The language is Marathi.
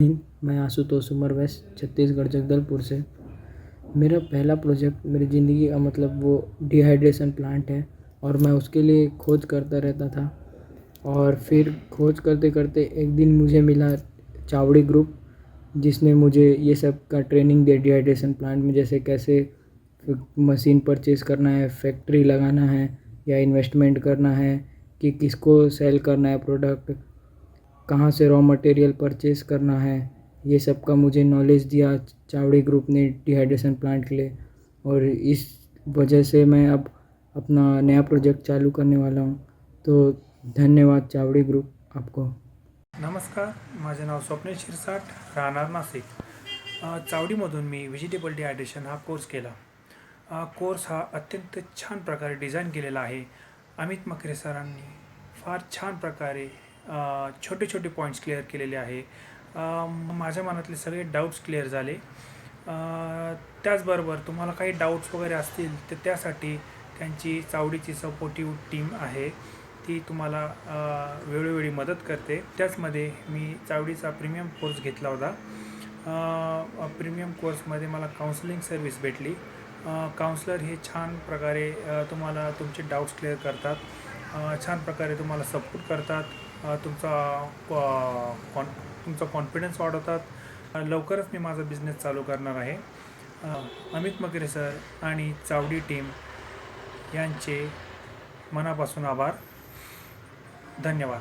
मैं आशुतोष उमर वैस छत्तीसगढ़ जगदलपुर से। मेरा पहला प्रोजेक्ट मेरी ज़िंदगी का मतलब वो डिहाइड्रेशन प्लांट है और मैं उसके लिए खोज करता रहता था। और फिर खोज करते करते एक दिन मुझे मिला चावड़ी ग्रुप, जिसने मुझे ये सब का ट्रेनिंग दिया डिहाइड्रेशन प्लांट में, जैसे कैसे मशीन परचेज़ करना है, फैक्ट्री लगाना है या इन्वेस्टमेंट करना है, कि किसको सेल करना है प्रोडक्ट, कहाँ से रॉ मटेरियल परचेज़ करना है। ये सब का मुझे नॉलेज दिया चावड़ी ग्रुप ने डिहाइड्रेशन प्लांट के लिए। और इस वजह से मैं अब अपना नया प्रोजेक्ट चालू करने वाला हूँ। तो धन्यवाद चावड़ी ग्रुप आपको। नमस्कार, माझे नाव स्वप्नील शिरसाट, राहणार नाशिक। चावडीमधून मी व्हेजिटेबल डिहायड्रेशन हा कोर्स केला। कोर्स हा अत्यंत छान प्रकारे डिझाईन केलेला आहे। अमित मकरे सरांनी फार छान प्रकारे छोटे छोटे पॉईंट्स क्लिअर केलेले आहे। माझ्या मनातले सगळे डाऊट्स क्लिअर झाले। त्याचबरोबर तुम्हाला काही डाऊट्स वगैरे असतील तर त्यासाठी त्यांची चावडीची सपोर्टिव्ह टीम आहे, ती तुम्हाला वेळोवेळी मदत करते। त्याचमध्ये मी चावडीचा प्रीमियम कोर्स घेतला होता। प्रीमियम कोर्समध्ये मला काउन्सिलिंग सर्व्हिस भेटली। काउन्सलर हे छान प्रकारे तुम्हाला तुमचे डाऊट्स क्लिअर करतात, छान प्रकारे तुम्हाला सपोर्ट करतात, तुमचा कॉन्फिडन्स वाढवतात। लवकरच मी माझा बिझनेस चालू करणार आहे। अमित मकरे सर आणि चावडी टीम यांचे मनापासून आभार। धन्यवाद।